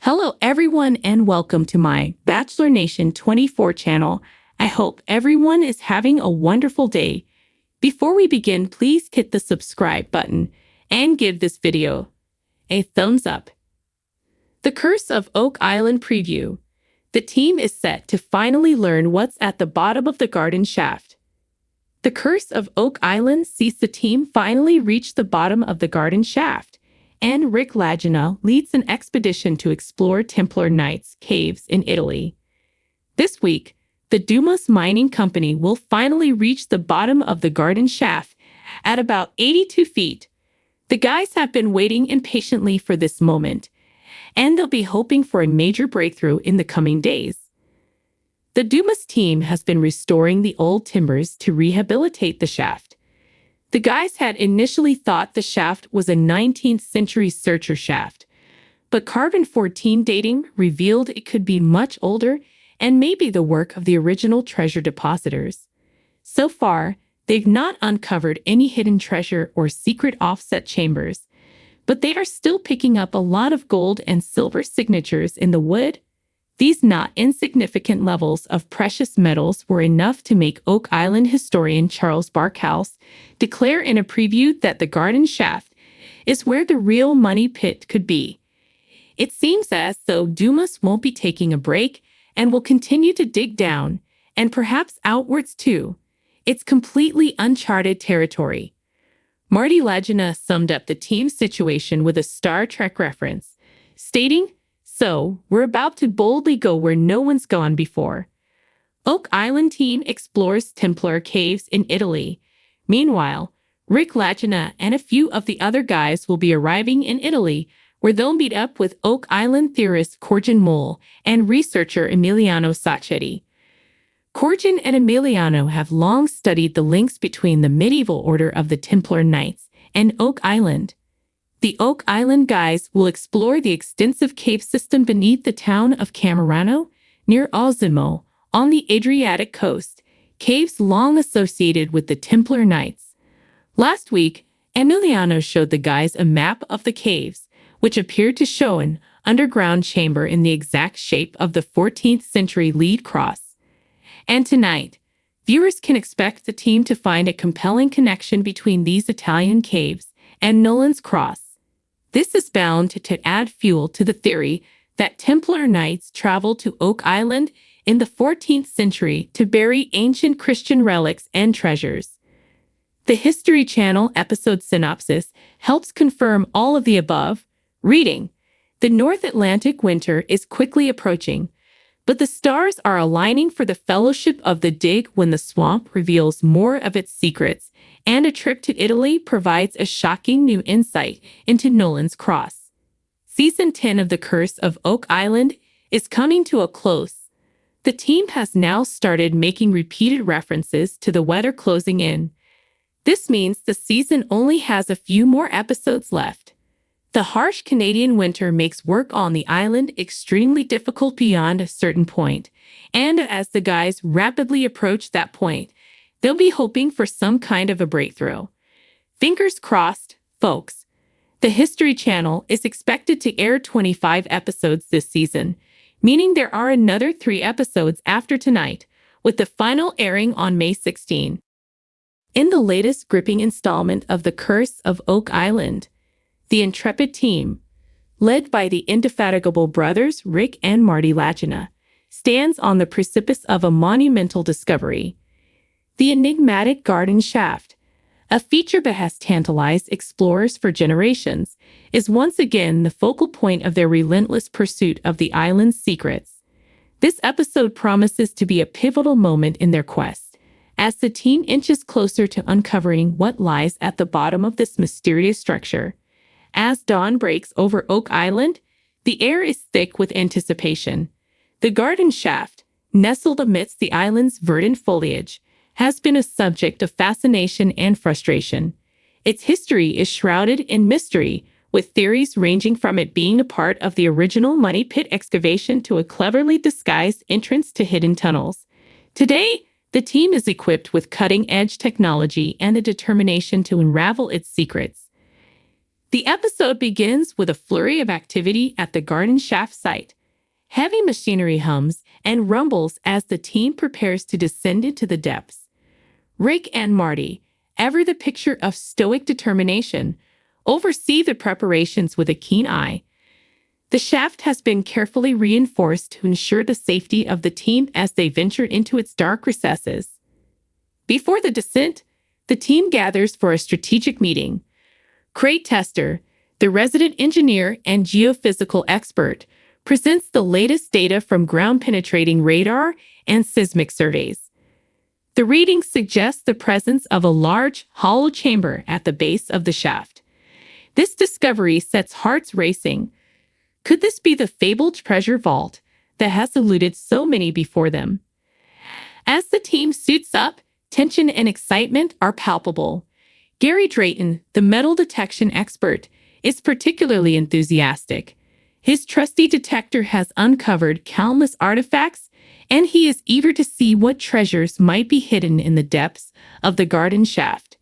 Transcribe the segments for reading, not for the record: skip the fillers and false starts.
Hello, everyone, and welcome to my Bachelor Nation 24 channel. I hope everyone is having a wonderful day. Before we begin, please hit the subscribe button and give this video a thumbs up. The Curse of Oak Island preview. The team is set to finally learn what's at the bottom of the garden shaft. The Curse of Oak Island sees the team finally reach the bottom of the garden shaft, and Rick Lagina leads an expedition to explore Templar Knights caves in Italy. This week, the Dumas Mining Company will finally reach the bottom of the garden shaft at about 82 feet. The guys have been waiting impatiently for this moment, and they'll be hoping for a major breakthrough in the coming days. The Dumas team has been restoring the old timbers to rehabilitate the shaft. The guys had initially thought the shaft was a 19th century searcher shaft, but carbon-14 dating revealed it could be much older and maybe the work of the original treasure depositors. So far, they've not uncovered any hidden treasure or secret offset chambers, but they are still picking up a lot of gold and silver signatures in the wood. These not insignificant levels of precious metals were enough to make Oak Island historian Charles Barkhouse declare in a preview that the garden shaft is where the real money pit could be. It seems as though Dumas won't be taking a break and will continue to dig down, and perhaps outwards too. It's completely uncharted territory. Marty Lagina summed up the team's situation with a Star Trek reference, stating, "So, we're about to boldly go where no one's gone before." Oak Island team explores Templar caves in Italy. Meanwhile, Rick Lagina and a few of the other guys will be arriving in Italy, where they'll meet up with Oak Island theorist Corjan Mole and researcher Emiliano Sacchetti. Corjan and Emiliano have long studied the links between the medieval order of the Templar Knights and Oak Island. The Oak Island guys will explore the extensive cave system beneath the town of Camerano, near Osimo, on the Adriatic coast, caves long associated with the Templar Knights. Last week, Emiliano showed the guys a map of the caves, which appeared to show an underground chamber in the exact shape of the 14th century lead cross. And tonight, viewers can expect the team to find a compelling connection between these Italian caves and Nolan's Cross. This is bound to add fuel to the theory that Templar Knights traveled to Oak Island in the 14th century to bury ancient Christian relics and treasures. The History Channel episode synopsis helps confirm all of the above. Reading: the North Atlantic winter is quickly approaching, but the stars are aligning for the Fellowship of the Dig when the swamp reveals more of its secrets, and a trip to Italy provides a shocking new insight into Nolan's Cross. Season 10 of The Curse of Oak Island is coming to a close. The team has now started making repeated references to the weather closing in. This means the season only has a few more episodes left. The harsh Canadian winter makes work on the island extremely difficult beyond a certain point, and as the guys rapidly approach that point, they'll be hoping for some kind of a breakthrough. Fingers crossed, folks. The History Channel is expected to air 25 episodes this season, meaning there are another 3 episodes after tonight, with the final airing on May 16. In the latest gripping installment of The Curse of Oak Island, the intrepid team, led by the indefatigable brothers Rick and Marty Lagina, stands on the precipice of a monumental discovery. The enigmatic garden shaft, a feature that has tantalized explorers for generations, is once again the focal point of their relentless pursuit of the island's secrets. This episode promises to be a pivotal moment in their quest, as the team inches closer to uncovering what lies at the bottom of this mysterious structure. As dawn breaks over Oak Island, the air is thick with anticipation. The garden shaft, nestled amidst the island's verdant foliage, has been a subject of fascination and frustration. Its history is shrouded in mystery, with theories ranging from it being a part of the original money pit excavation to a cleverly disguised entrance to hidden tunnels. Today, the team is equipped with cutting-edge technology and the determination to unravel its secrets. The episode begins with a flurry of activity at the garden shaft site. Heavy machinery hums and rumbles as the team prepares to descend into the depths. Rick and Marty, ever the picture of stoic determination, oversee the preparations with a keen eye. The shaft has been carefully reinforced to ensure the safety of the team as they venture into its dark recesses. Before the descent, the team gathers for a strategic meeting. Craig Tester, the resident engineer and geophysical expert, presents the latest data from ground-penetrating radar and seismic surveys. The readings suggest the presence of a large, hollow chamber at the base of the shaft. This discovery sets hearts racing. Could this be the fabled treasure vault that has eluded so many before them? As the team suits up, tension and excitement are palpable. Gary Drayton, the metal detection expert, is particularly enthusiastic. His trusty detector has uncovered countless artifacts, and he is eager to see what treasures might be hidden in the depths of the garden shaft.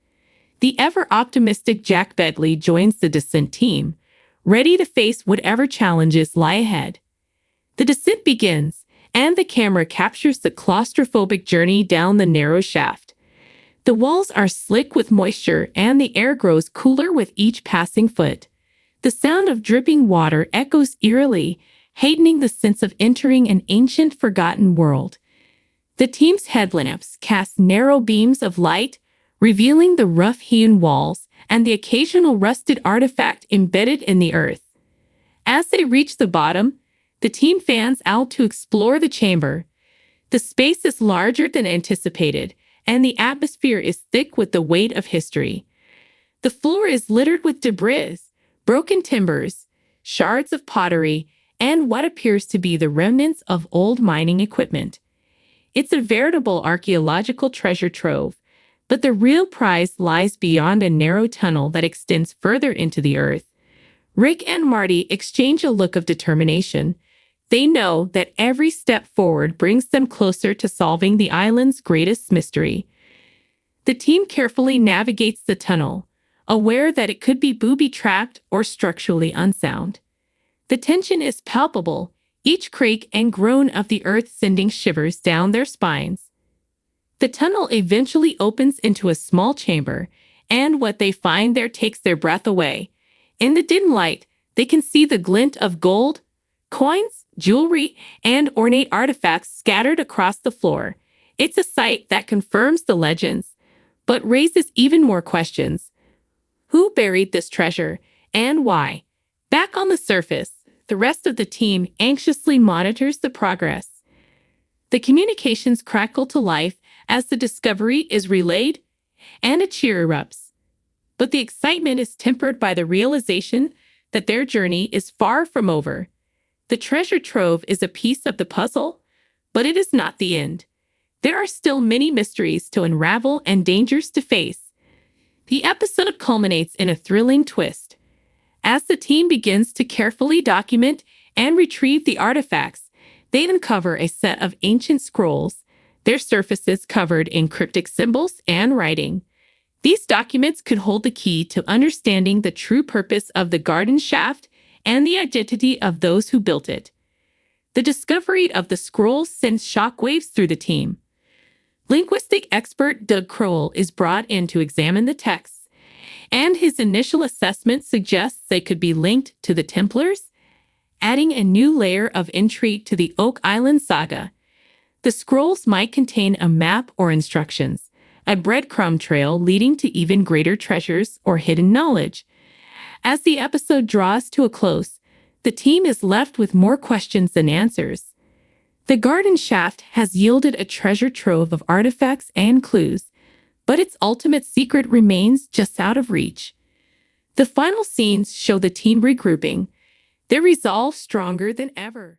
The ever-optimistic Jack Bedley joins the descent team, ready to face whatever challenges lie ahead. The descent begins, and the camera captures the claustrophobic journey down the narrow shaft. The walls are slick with moisture, and the air grows cooler with each passing foot. The sound of dripping water echoes eerily, heightening the sense of entering an ancient, forgotten world. The team's headlamps cast narrow beams of light, revealing the rough-hewn walls and the occasional rusted artifact embedded in the earth. As they reach the bottom, the team fans out to explore the chamber. The space is larger than anticipated, and the atmosphere is thick with the weight of history. The floor is littered with debris, broken timbers, shards of pottery, and what appears to be the remnants of old mining equipment. It's a veritable archaeological treasure trove, but the real prize lies beyond a narrow tunnel that extends further into the earth. Rick and Marty exchange a look of determination. They know that every step forward brings them closer to solving the island's greatest mystery. The team carefully navigates the tunnel, aware that it could be booby-trapped or structurally unsound. The tension is palpable, each creak and groan of the earth sending shivers down their spines. The tunnel eventually opens into a small chamber, and what they find there takes their breath away. In the dim light, they can see the glint of gold, coins, jewelry, and ornate artifacts scattered across the floor. It's a sight that confirms the legends, but raises even more questions. Who buried this treasure, and why? Back on the surface, the rest of the team anxiously monitors the progress. The communications crackle to life as the discovery is relayed, and a cheer erupts. But the excitement is tempered by the realization that their journey is far from over. The treasure trove is a piece of the puzzle, but it is not the end. There are still many mysteries to unravel and dangers to face. The episode culminates in a thrilling twist. As the team begins to carefully document and retrieve the artifacts, they uncover a set of ancient scrolls, their surfaces covered in cryptic symbols and writing. These documents could hold the key to understanding the true purpose of the garden shaft and the identity of those who built it. The discovery of the scrolls sends shockwaves through the team. Linguistic expert Doug Crowell is brought in to examine the texts, and his initial assessment suggests they could be linked to the Templars, adding a new layer of intrigue to the Oak Island saga. The scrolls might contain a map or instructions, a breadcrumb trail leading to even greater treasures or hidden knowledge. As the episode draws to a close, the team is left with more questions than answers. The garden shaft has yielded a treasure trove of artifacts and clues, but its ultimate secret remains just out of reach. The final scenes show the team regrouping, their resolve stronger than ever.